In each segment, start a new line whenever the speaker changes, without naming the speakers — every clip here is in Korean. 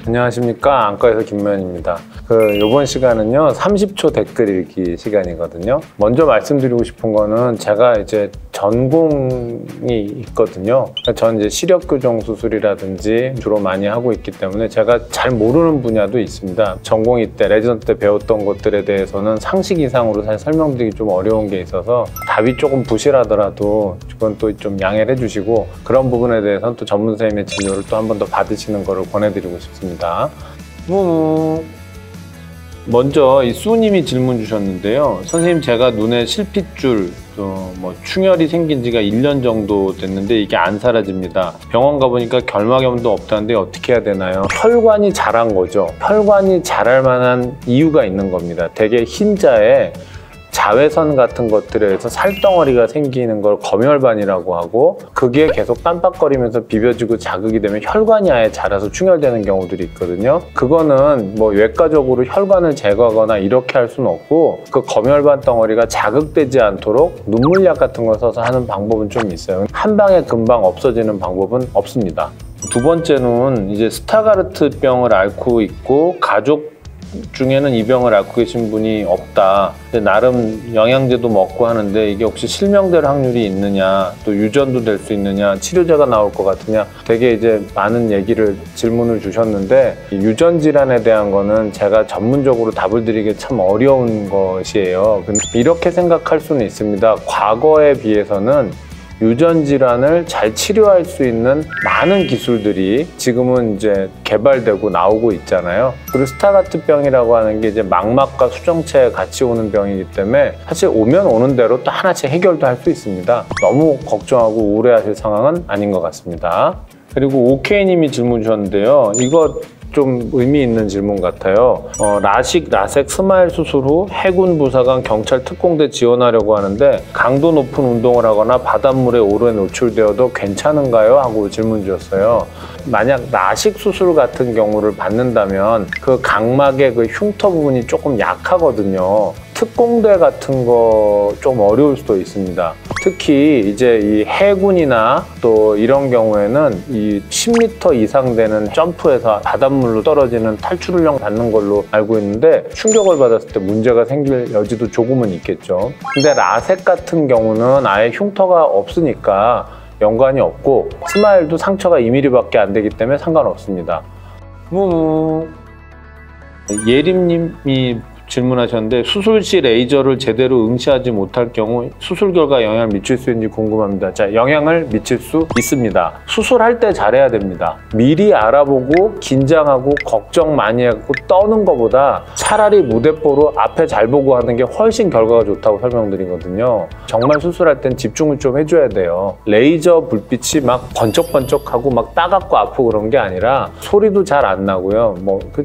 안녕하십니까, 안과에서 김모현입니다. 이번 시간은요 30초 댓글 읽기 시간이거든요. 먼저 말씀드리고 싶은 거는 제가 이제 전공이 있거든요. 전 이제 시력교정 수술이라든지 주로 많이 하고 있기 때문에 제가 잘 모르는 분야도 있습니다. 전공의 때, 레지던트 때 배웠던 것들에 대해서는 상식 이상으로 사실 설명드리기 좀 어려운 게 있어서 답이 조금 부실하더라도 그건 또 좀 양해를 해주시고, 그런 부분에 대해서는 또 전문 선생님의 진료를 또 한 번 더 받으시는 거를 권해드리고 싶습니다. 먼저 이 수님이 질문 주셨는데요. 선생님, 제가 눈에 실핏줄, 충혈이 생긴 지가 1년 정도 됐는데 이게 안 사라집니다. 병원 가보니까 결막염도 없다는데 어떻게 해야 되나요? 혈관이 자란 거죠. 혈관이 자랄 만한 이유가 있는 겁니다. 되게 흰자에 자외선 같은 것들에 의해서 살덩어리가 생기는 걸 검혈반이라고 하고, 그게 계속 깜빡거리면서 비벼지고 자극이 되면 혈관이 아예 자라서 충혈되는 경우들이 있거든요. 그거는 뭐 외과적으로 혈관을 제거하거나 이렇게 할 수는 없고, 그 검혈반 덩어리가 자극되지 않도록 눈물약 같은 걸 써서 하는 방법은 좀 있어요. 한 방에 금방 없어지는 방법은 없습니다. 두 번째는 이제 스타가르트병을 앓고 있고 가족 중에는 이 병을 앓고 계신 분이 없다. 나름 영양제도 먹고 하는데 이게 혹시 실명될 확률이 있느냐, 또 유전도 될 수 있느냐, 치료제가 나올 것 같으냐, 되게 이제 많은 질문을 주셨는데, 유전 질환에 대한 거는 제가 전문적으로 답을 드리기 참 어려운 것이에요. 근데 이렇게 생각할 수는 있습니다. 과거에 비해서는 유전 질환을 잘 치료할 수 있는 많은 기술들이 지금은 이제 개발되고 나오고 있잖아요. 그리고 스타가르트병이라고 하는 게 이제 망막과 수정체에 같이 오는 병이기 때문에 사실 오면 오는 대로 또 하나씩 해결도 할 수 있습니다. 너무 걱정하고 우려하실 상황은 아닌 것 같습니다. 그리고 오케이님이 질문 주셨는데요. 이거 좀 의미 있는 질문 같아요. 라식, 라섹, 스마일 수술 후 해군, 부사관, 경찰, 특공대 지원하려고 하는데 강도 높은 운동을 하거나 바닷물에 오래 노출되어도 괜찮은가요? 하고 질문 주셨어요. 만약 라식 수술 같은 경우를 받는다면 그 각막의 그 흉터 부분이 조금 약하거든요. 특공대 같은 거 좀 어려울 수도 있습니다. 특히 이제 이 해군이나 또 이런 경우에는 이 10m 이상 되는 점프에서 바닷물로 떨어지는 탈출훈련 받는 걸로 알고 있는데, 충격을 받았을 때 문제가 생길 여지도 조금은 있겠죠. 근데 라섹 같은 경우는 아예 흉터가 없으니까 연관이 없고, 스마일도 상처가 2mm밖에 안 되기 때문에 상관없습니다. 예림님이 질문하셨는데, 수술 시 레이저를 제대로 응시하지 못할 경우 수술 결과에 영향을 미칠 수 있는지 궁금합니다. 자, 영향을 미칠 수 있습니다. 수술할 때 잘해야 됩니다. 미리 알아보고 긴장하고 걱정 많이 하고 떠는 것보다 차라리 무대뽀로 앞에 잘 보고 하는 게 훨씬 결과가 좋다고 설명드리거든요. 정말 수술할 땐 집중을 좀 해줘야 돼요. 레이저 불빛이 막 번쩍번쩍하고 막 따갑고 아프고 그런 게 아니라 소리도 잘 안 나고요.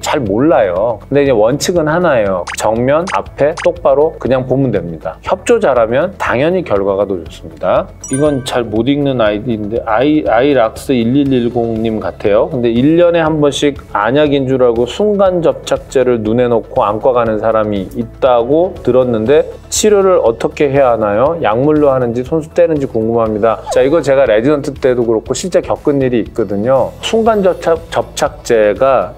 잘 몰라요. 근데 이제 원칙은 하나예요. 정면, 앞에 똑바로 그냥 보면 됩니다. 협조 잘하면 당연히 결과가 더 좋습니다. 이건 잘 못 읽는 아이디인데 아이락스1110님 같아요. 근데 1년에 한 번씩 안약인 줄 알고 순간 접착제를 눈에 넣고 안과 가는 사람이 있다고 들었는데 치료를 어떻게 해야 하나요? 약물로 하는지 손수 떼는지 궁금합니다. 자, 이거 제가 레지던트 때도 그렇고 실제 겪은 일이 있거든요. 순간 접착제가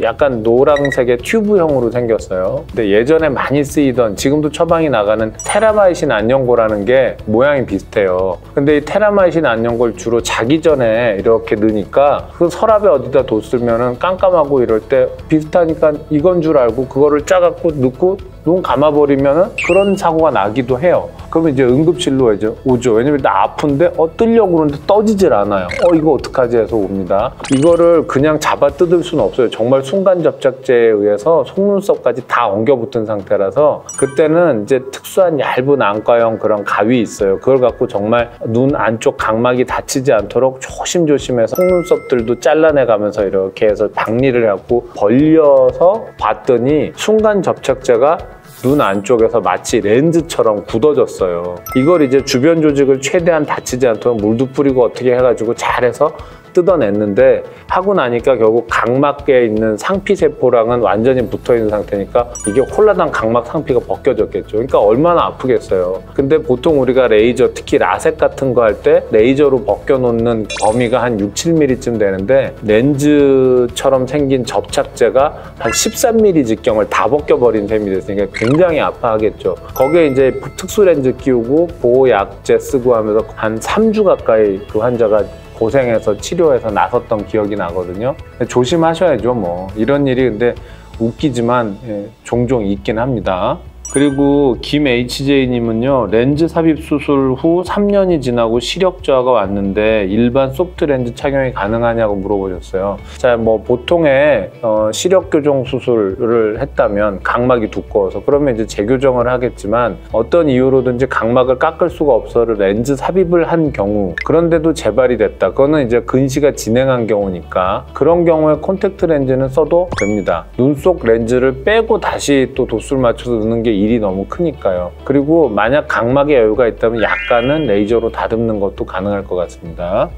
약간 노란색의 튜브형으로 생겼어요. 근데 예전에 많이 쓰이던, 지금도 처방이 나가는 테라마이신 안연고라는 게 모양이 비슷해요. 근데 이 테라마이신 안연고를 주로 자기 전에 이렇게 넣으니까 그 서랍에 어디다 뒀으면 깜깜하고 이럴 때 비슷하니까 이건 줄 알고 그거를 짜갖고 넣고 눈 감아버리면 그런 사고가 나기도 해요. 그러면 이제 응급실로 이제 오죠. 왜냐면 나 아픈데 뜨려고 그러는데 떠지질 않아요. 이거 어떡하지 해서 옵니다. 이거를 그냥 잡아 뜯을 수는 없어요. 정말 순간 접착제에 의해서 속눈썹까지 다 엉겨붙은 상태라서, 그때는 이제 특수한 얇은 안과용 그런 가위 있어요. 그걸 갖고 정말 눈 안쪽 각막이 다치지 않도록 조심조심해서 속눈썹들도 잘라내가면서 이렇게 해서 박리를 해갖고 벌려서 봤더니 순간 접착제가 눈 안쪽에서 마치 렌즈처럼 굳어졌어요. 이걸 이제 주변 조직을 최대한 다치지 않도록 물도 뿌리고 어떻게 해가지고 잘해서 뜯어냈는데 하고 나니까 결국 각막계에 있는 상피세포랑은 완전히 붙어있는 상태니까 이게 홀라당 각막 상피가 벗겨졌겠죠. 그러니까 얼마나 아프겠어요. 근데 보통 우리가 레이저, 특히 라섹 같은 거 할 때 레이저로 벗겨놓는 범위가 한 6, 7mm쯤 되는데 렌즈처럼 생긴 접착제가 한 13mm 직경을 다 벗겨버린 셈이 됐으니까 굉장히 아파하겠죠. 거기에 이제 특수 렌즈 끼우고 보호약제 쓰고 하면서 한 3주 가까이 그 환자가 고생해서 치료해서 나섰던 기억이 나거든요. 조심하셔야죠. 뭐 이런 일이 근데 웃기지만 종종 있긴 합니다. 그리고 김HJ님은요, 렌즈 삽입 수술 후 3년이 지나고 시력 저하가 왔는데 일반 소프트 렌즈 착용이 가능하냐고 물어보셨어요. 자, 뭐 보통의 시력 교정 수술을 했다면 각막이 두꺼워서 그러면 이제 재교정을 하겠지만 어떤 이유로든지 각막을 깎을 수가 없어서 렌즈 삽입을 한 경우, 그런데도 재발이 됐다. 그거는 이제 근시가 진행한 경우니까 그런 경우에 콘택트 렌즈는 써도 됩니다. 눈 속 렌즈를 빼고 다시 또 도수를 맞춰서 넣는 게 일이 너무 크니까요. 그리고 만약 각막에 여유가 있다면 약간은 레이저로 다듬는 것도 가능할 것 같습니다.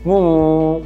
그리고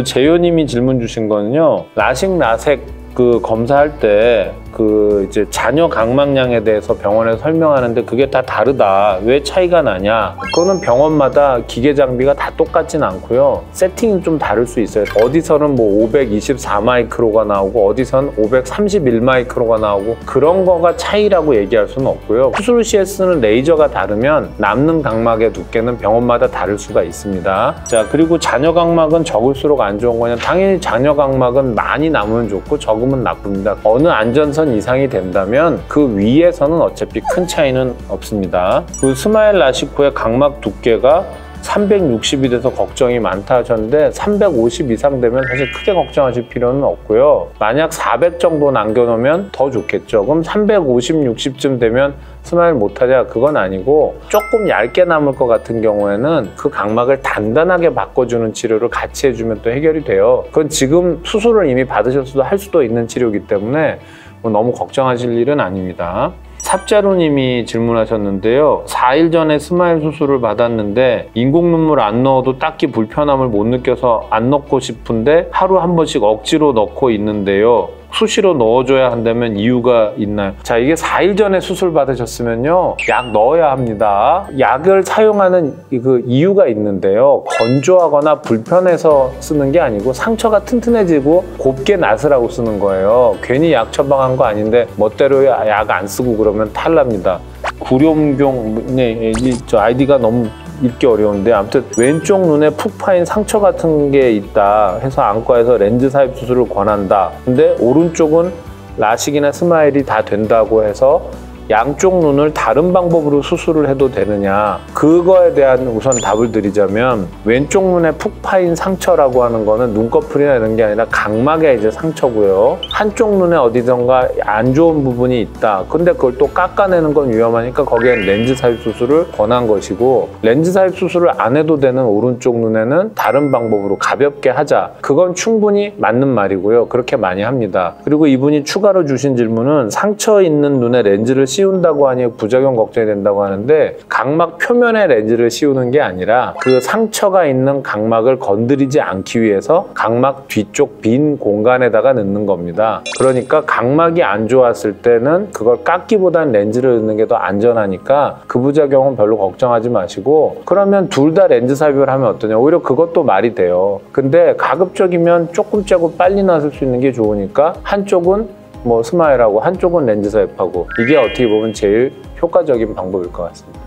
재효님이 질문 주신 거는요, 라식, 라섹 그 검사할 때 그 이제 자녀 각막량에 대해서 병원에서 설명하는데 그게 다 다르다. 왜 차이가 나냐? 그거는 병원마다 기계 장비가 다 똑같진 않고요. 세팅이 좀 다를 수 있어요. 어디서는 뭐 524 마이크로가 나오고 어디서는 531 마이크로가 나오고 그런 거가 차이라고 얘기할 수는 없고요. 수술 시에 쓰는 레이저가 다르면 남는 각막의 두께는 병원마다 다를 수가 있습니다. 자, 그리고 자녀 각막은 적을수록 안 좋은 거냐? 당연히 자녀 각막은 많이 남으면 좋고 적으면 나쁩니다. 어느 안전선 이상이 된다면 그 위에서는 어차피 큰 차이는 없습니다. 그 스마일 라식 후에 각막 두께가 360이 돼서 걱정이 많다 하셨는데 350 이상 되면 사실 크게 걱정하실 필요는 없고요. 만약 400 정도 남겨놓으면 더 좋겠죠. 그럼 350, 60쯤 되면 스마일 못하냐? 그건 아니고 조금 얇게 남을 것 같은 경우에는 그 각막을 단단하게 바꿔주는 치료를 같이 해주면 또 해결이 돼요. 그건 지금 수술을 이미 받으셨어도 할 수도 있는 치료이기 때문에 뭐 너무 걱정하실 일은 아닙니다. 삽자루님이 질문하셨는데요. 4일 전에 스마일 수술을 받았는데 인공 눈물 안 넣어도 딱히 불편함을 못 느껴서 안 넣고 싶은데 하루 한 번씩 억지로 넣고 있는데요. 수시로 넣어줘야 한다면 이유가 있나요? 자, 이게 4일 전에 수술 받으셨으면요, 약 넣어야 합니다. 약을 사용하는 그 이유가 있는데요, 건조하거나 불편해서 쓰는 게 아니고 상처가 튼튼해지고 곱게 나으라고 쓰는 거예요. 괜히 약 처방한 거 아닌데 멋대로 약 안 쓰고 그러면 탈납니다. 구룡경, 네, 저 아이디가 너무 읽기 어려운데 아무튼 왼쪽 눈에 푹 파인 상처 같은 게 있다 해서 안과에서 렌즈 삽입 수술을 권한다. 근데 오른쪽은 라식이나 스마일이 다 된다고 해서 양쪽 눈을 다른 방법으로 수술을 해도 되느냐, 그거에 대한 우선 답을 드리자면 왼쪽 눈에 푹 파인 상처라고 하는 거는 눈꺼풀이나 이런 게 아니라 각막에 이제 상처고요. 한쪽 눈에 어디선가 안 좋은 부분이 있다. 근데 그걸 또 깎아내는 건 위험하니까 거기엔 렌즈 삽입 수술을 권한 것이고, 렌즈 삽입 수술을 안 해도 되는 오른쪽 눈에는 다른 방법으로 가볍게 하자. 그건 충분히 맞는 말이고요. 그렇게 많이 합니다. 그리고 이분이 추가로 주신 질문은 상처 있는 눈에 렌즈를 씌운다고 하니 부작용 걱정이 된다고 하는데, 각막 표면에 렌즈를 씌우는 게 아니라 그 상처가 있는 각막을 건드리지 않기 위해서 각막 뒤쪽 빈 공간에다가 넣는 겁니다. 그러니까 각막이 안 좋았을 때는 그걸 깎기보다는 렌즈를 넣는 게 더 안전하니까 그 부작용은 별로 걱정하지 마시고, 그러면 둘 다 렌즈 삽입을 하면 어떠냐? 오히려 그것도 말이 돼요. 근데 가급적이면 조금 째고 빨리 나설 수 있는 게 좋으니까 한쪽은 뭐 스마일하고 한쪽은 렌즈 삽입하고, 이게 어떻게 보면 제일 효과적인 방법일 것 같습니다.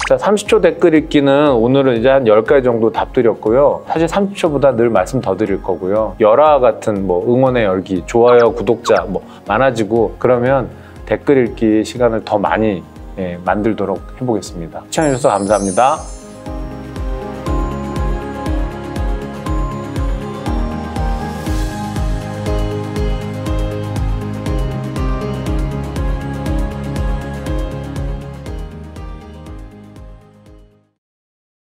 자, 30초 댓글 읽기는 오늘은 이제 한 10가지 정도 답 드렸고요. 사실 30초보다 늘 말씀 더 드릴 거고요. 열화 같은 뭐 응원의 열기, 좋아요, 구독자 뭐 많아지고 그러면 댓글 읽기 시간을 더 많이 만들도록 해보겠습니다. 시청해주셔서 감사합니다.